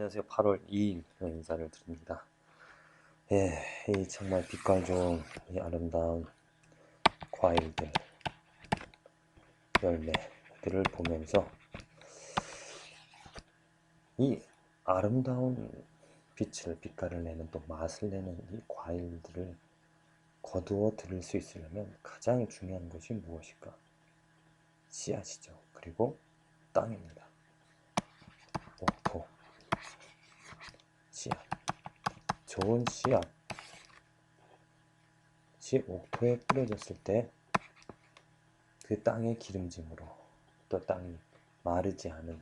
안녕하세요. 8월 2일 인사를 드립니다. 예, 이 정말 빛깔 좋은 이 아름다운 과일들, 열매들을 보면서 이 아름다운 빛깔을 내는 또 맛을 내는 이 과일들을 거두어 들을 수 있으려면 가장 중요한 것이 무엇일까? 씨앗이죠. 그리고 땅입니다. 옥토, 씨앗. 좋은 씨앗이 옥토에 뿌려졌을 때 그 땅의 기름짐으로 또 땅이 마르지 않은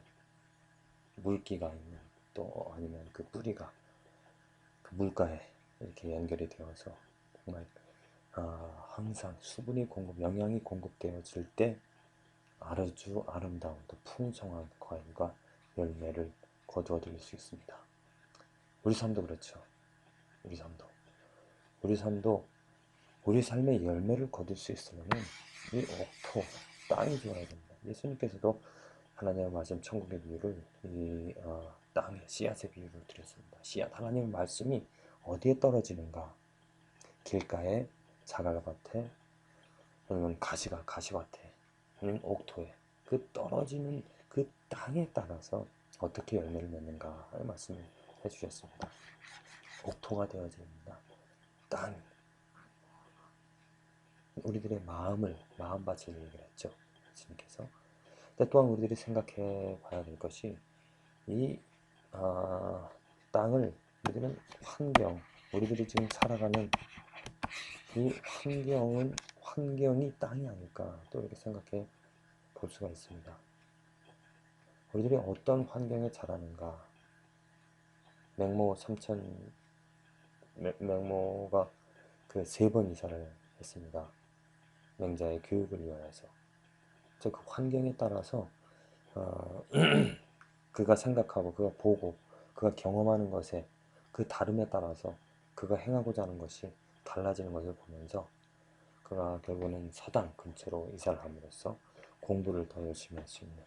물기가 있는 또 아니면 그 뿌리가 그 물가에 이렇게 연결이 되어서 정말 항상 수분이 영양이 공급되어질 때 아주 아름다운 또 풍성한 과일과 열매를 거두어 들일 수 있습니다. 우리 삶도 그렇죠. 우리 삶도 우리 삶의 열매를 거둘 수 있으려면 이 옥토, 땅이 좋아야 됩니다. 예수님께서도 하나님의 말씀, 천국의 비유를 이 땅의 씨앗의 비유를 드렸습니다. 씨앗, 하나님의 말씀이 어디에 떨어지는가? 길가에, 자갈밭에, 아니면 가시밭에, 아니면 옥토에, 그 떨어지는 그 땅에 따라서 어떻게 열매를 맺는가 하는 말씀을 해주셨습니다. 옥토가 되어야 됩니다. 땅, 우리들의 마음밭을 얘기를 했죠. 예수님께서. 근데 또한 우리들이 생각해 봐야 될 것이 이 땅을 우리들은 우리들이 지금 살아가는 이 환경이 땅이 아닐까 또 이렇게 생각해 볼 수가 있습니다. 우리들이 어떤 환경에 자라는가. 맹모가 그 3번 이사를 했습니다. 맹자의 교육을 위하여서. 그 환경에 따라서 그가 생각하고 그가 보고 그가 경험하는 것에 그 다름에 따라서 그가 행하고자 하는 것이 달라지는 것을 보면서 그가 결국은 서당 근처로 이사를 함으로써 공부를 더 열심히 할 수 있는,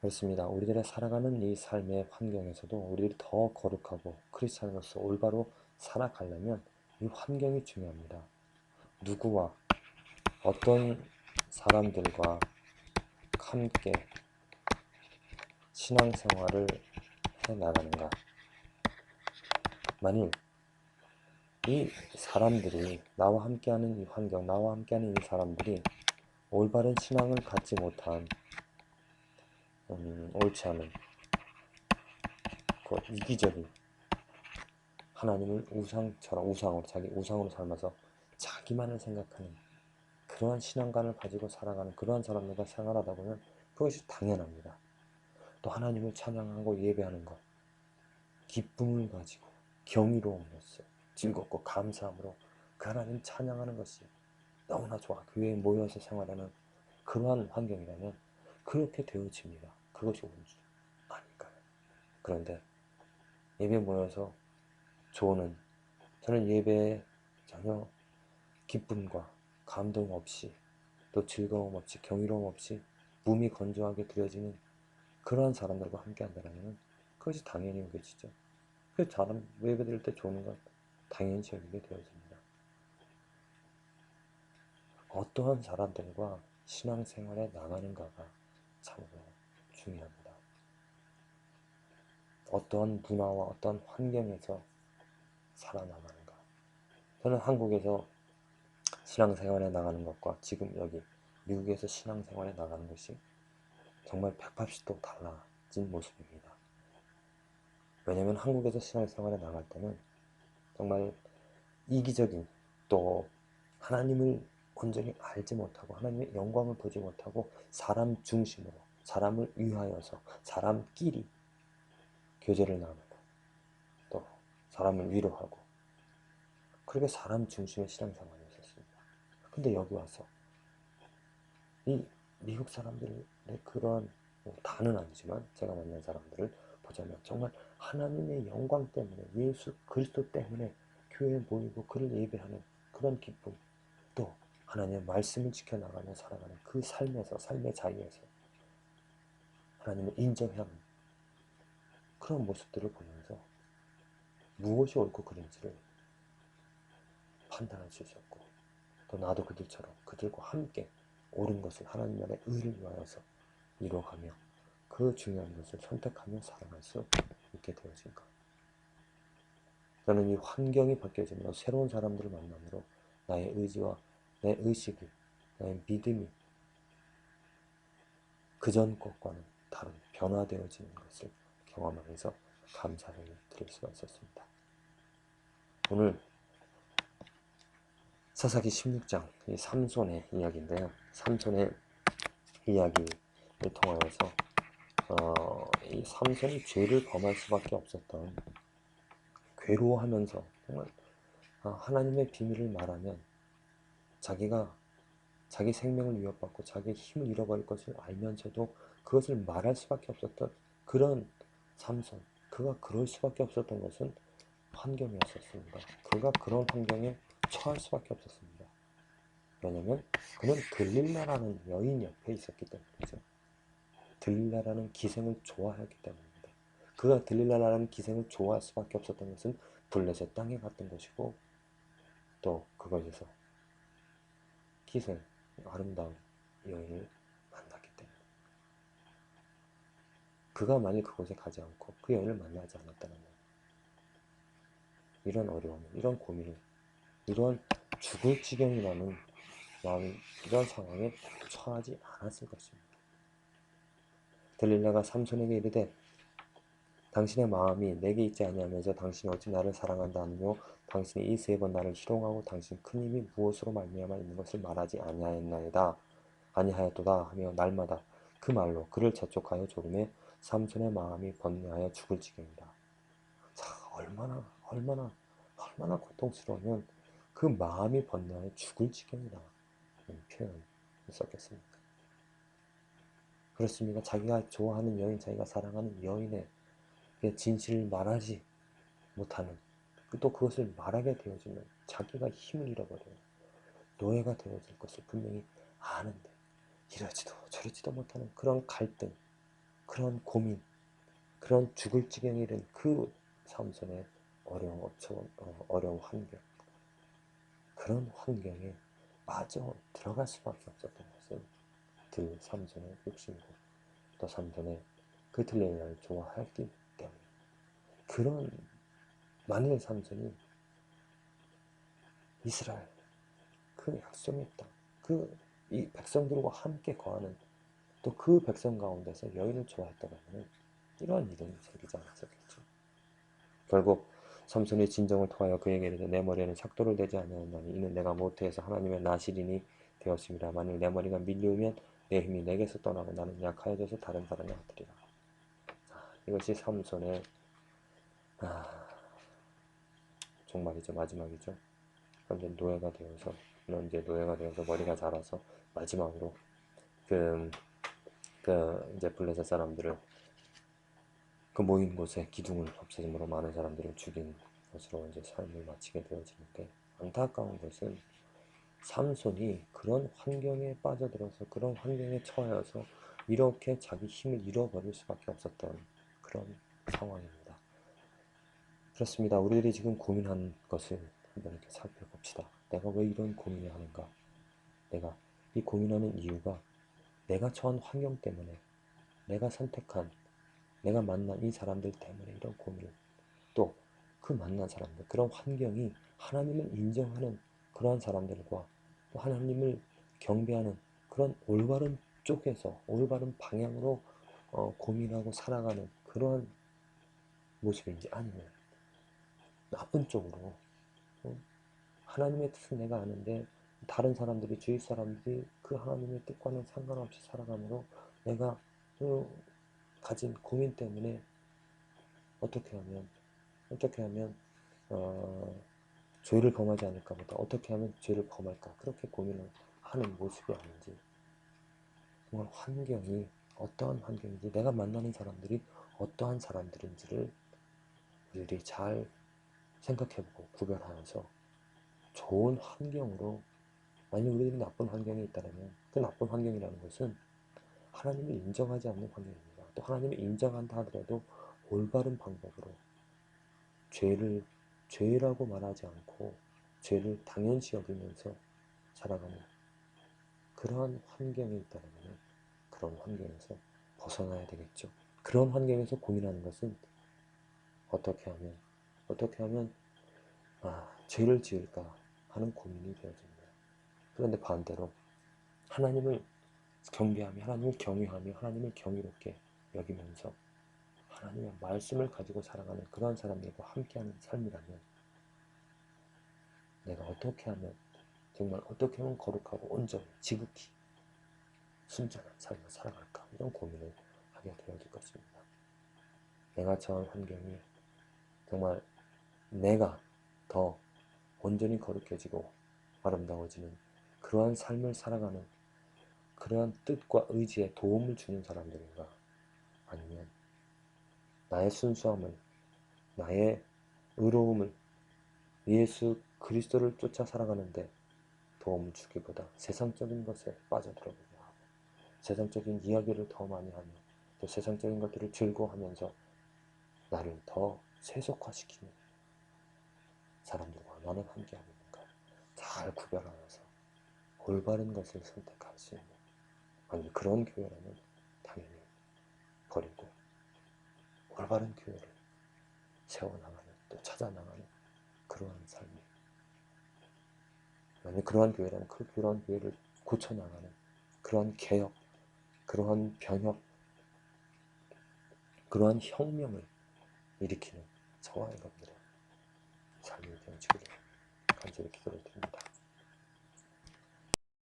그렇습니다. 우리들의 살아가는 이 삶의 환경에서도 우리들이 더 거룩하고 크리스찬으로서 올바로 살아가려면 이 환경이 중요합니다. 누구와 어떤 사람들과 함께 신앙생활을 해나가는가. 만일 이 사람들이 나와 함께하는 이 환경, 나와 함께하는 이 사람들이 올바른 신앙을 갖지 못한 옳지 않은 그 이기적인 하나님을 자기 우상으로 삶아서 자기만을 생각하는 그러한 신앙관을 가지고 살아가는 그러한 사람들과 생활하다 보면 그것이 당연합니다. 또 하나님을 찬양하고 예배하는 것, 기쁨을 가지고 경이로움으로써 즐겁고 감사함으로 그 하나님 찬양하는 것이 너무나 좋아. 교회에 모여서 생활하는 그러한 환경이라면 그렇게 되어집니다. 그것이 온주 아닐까요? 그런데 예배 모여서 저는 예배에 전혀 기쁨과 감동 없이 또 즐거움 없이 경이로움 없이 몸이 건조하게 드려지는 그러한 사람들과 함께 한다면 그것이 당연히 여겨지죠. 그 사람 예배 드릴 때 좋은 건 당연히 여기게 되어집니다. 어떠한 사람들과 신앙생활에 나가는가가 참으로 중요합니다. 어떠한 문화와 어떠한 환경에서 살아나가는가. 저는 한국에서 신앙생활에 나가는 것과 지금 여기 미국에서 신앙생활에 나가는 것이 정말 180도 달라진 모습입니다. 왜냐하면 한국에서 신앙생활에 나갈 때는 정말 이기적인 또 하나님을 온전히 알지 못하고 하나님의 영광을 보지 못하고 사람 중심으로 사람을 위하여서 사람끼리 교제를 나누고 또 사람을 위로하고 그렇게 사람 중심의 신앙생활이 있었습니다. 근데 여기 와서 이 미국 사람들의 그런 다는 아니지만 제가 만난 사람들을 보자면 정말 하나님의 영광 때문에 예수 그리스도 때문에 교회에 모이고 그를 예배하는 그런 기쁨, 또 하나님의 말씀을 지켜나가며 살아가는 그 삶의 자유에서 하나님을 인정하는 그런 모습들을 보면서 무엇이 옳고 그른지를 판단할 수 있었고, 또 나도 그들처럼 그들과 함께 옳은 것을 하나님 나라의 의를 위하여서 이루어가며 그 중요한 것을 선택하며 살아갈 수 있게 되어진 것. 저는 이 환경이 바뀌어지며 새로운 사람들을 만남으로 나의 의지와 내 의식이, 나의 믿음이 그전 것과는 다른 변화되어지는 것을 경험하면서 감사를 드릴 수가 있었습니다. 오늘 사사기 16장 이 삼손의 이야기인데요. 삼손의 이야기를 통하여서 이 삼손이 죄를 범할 수밖에 없었던, 괴로워하면서 정말 하나님의 비밀을 말하면 자기가 자기 생명을 위협받고 자기의 힘을 잃어버릴 것을 알면서도 그것을 말할 수밖에 없었던 그런 삼손. 그가 그럴 수밖에 없었던 것은 환경이었었습니다. 그가 그런 환경에 처할 수밖에 없었습니다. 왜냐하면 그는 들릴라라는 여인 옆에 있었기 때문이죠. 들릴라라는 기생을 좋아했기 때문입니다. 그가 들릴라라는 기생을 좋아할 수밖에 없었던 것은 블레셋 땅에 갔던 것이고, 또 그것에서 기생, 아름다운 여인을 만났기 때문에, 그가 만일 그곳에 가지 않고 그 여인을 만나지 않았다면 이런 어려움, 이런 고민을, 이런 죽을 지경이라는 마음, 이런 상황에 처하지 않았을 것입니다. 들릴라가 삼손에게 이르되 당신의 마음이 내게 있지 아니하면서 당신이 어찌 나를 사랑한다 하느뇨? 당신이 이 세 번 나를 희롱하고 당신 큰 힘이 무엇으로 말미암아 있는 것을 말하지 아니하였나이다. 아니하였도다 하며 날마다 그 말로 그를 재촉하여 조름에 삼손의 마음이 번뇌하여 죽을 지경이라. 자, 얼마나 고통스러우면 그 마음이 번뇌하여 죽을 지경이라 는 표현을 썼겠습니까? 그렇습니다. 자기가 좋아하는 여인, 자기가 사랑하는 여인의 진실을 말하지 못하는, 또 그것을 말하게 되어지면 자기가 힘을 잃어버려요. 노예가 되어질 것을 분명히 아는데 이러지도 저러지도 못하는 그런 갈등, 그런 고민, 그런 죽을 지경에 이른 그 삼손의 어려운 환경, 그런 환경에 마저 들어갈 수밖에 없었던 것은 삼손의 욕심이고, 또 삼손의 그 들릴라를 좋아했기 때문에, 그런 만일 삼손이 이스라엘 그 약속의 땅, 이 백성들과 함께 거하는, 또 그 백성 가운데서 여인을 좋아했다면 이러한 일은 생기지 않았었겠죠. 결국 삼손이 진정을 토하여 그에게 이르되 내 머리에는 삭도를 대지 아니하였나니 이는 내가 모태에서 하나님의 나시린이 되었습니다. 만일 내 머리가 밀리우면 내 힘이 내게서 떠나고 나는 약하여져서 다른 사람이 하리라. 이것이 삼손의 종말이죠. 마지막이죠. 그런데 이제 노예가 되어서 머리가 자라서 마지막으로 이제 블레셋 사람들을 그 모인 곳에 기둥을 없애줌으로 많은 사람들을 죽인 것으로 이제 삶을 마치게 되어지는데, 안타까운 것은 삼손이 그런 환경에 빠져들어서 그런 환경에 처하여서 이렇게 자기 힘을 잃어버릴 수밖에 없었던 그런 상황입니다. 그렇습니다. 우리들이 지금 고민한 것을 한번 이렇게 살펴봅시다. 내가 왜 이런 고민을 하는가? 내가 이 고민하는 이유가 내가 처한 환경 때문에, 내가 만난 이 사람들 때문에 이런 고민을, 또 그 만난 사람들, 그런 환경이 하나님을 인정하는 그러한 사람들과 또 하나님을 경배하는 그런 올바른 쪽에서, 올바른 방향으로 고민하고 살아가는 그러한 모습인지, 아니면 나쁜 쪽으로 하나님의 뜻은 내가 아는데 다른 사람들이, 주위 사람들이 그 하나님의 뜻과는 상관없이 살아가므로 내가 가진 고민 때문에 어떻게 하면 죄를 범하지 않을까 보다, 어떻게 하면 죄를 범할까, 그렇게 고민을 하는 모습이 아닌지, 정말 환경이 어떠한 환경인지, 내가 만나는 사람들이 어떠한 사람들인지를 우리들이 잘 생각해보고 구별하면서 좋은 환경으로, 만약 우리들이 나쁜 환경에 있다면 그 나쁜 환경이라는 것은 하나님을 인정하지 않는 환경입니다. 또 하나님을 인정한다 하더라도 올바른 방법으로 죄라고 말하지 않고 죄를 당연시 여기면서 살아가는 그러한 환경에 있다면 그런 환경에서 벗어나야 되겠죠. 그런 환경에서 고민하는 것은 어떻게 하면 죄를 지을까 하는 고민이 되어집니다. 그런데 반대로 하나님을 경배하며 하나님을 경외하며 하나님을 경이롭게 여기면서 하나님의 말씀을 가지고 살아가는 그러한 사람들과 함께하는 삶이라면 내가 정말 어떻게 하면 거룩하고 온전히 지극히 순전한 삶을 살아갈까 이런 고민을 하게 되어질 것입니다. 내가 처한 환경이 정말 내가 더 온전히 거룩해지고 아름다워지는 그러한 삶을 살아가는 그러한 뜻과 의지에 도움을 주는 사람들인가, 아니면 나의 순수함을, 나의 의로움을, 예수 그리스도를 쫓아 살아가는데 도움을 주기보다 세상적인 것에 빠져들어보게 하고 세상적인 이야기를 더 많이 하며 또 세상적인 것들을 즐거워하면서 나를 더 세속화시키는 사람들과 나는 함께하고 있는가, 잘 구별하면서 올바른 것을 선택할 수 있는, 아니 그런 교회라면 당연히 버리고 올바른 교회를 세워나가는, 또 찾아나가는 그러한 삶이, 만약 그러한 교회라면 그러한 교회를 고쳐나가는 그러한 개혁, 그러한 변혁, 그러한 혁명을 일으키는 저와 여러분들의 삶이 되어지기를 간절히 기도를 드립니다.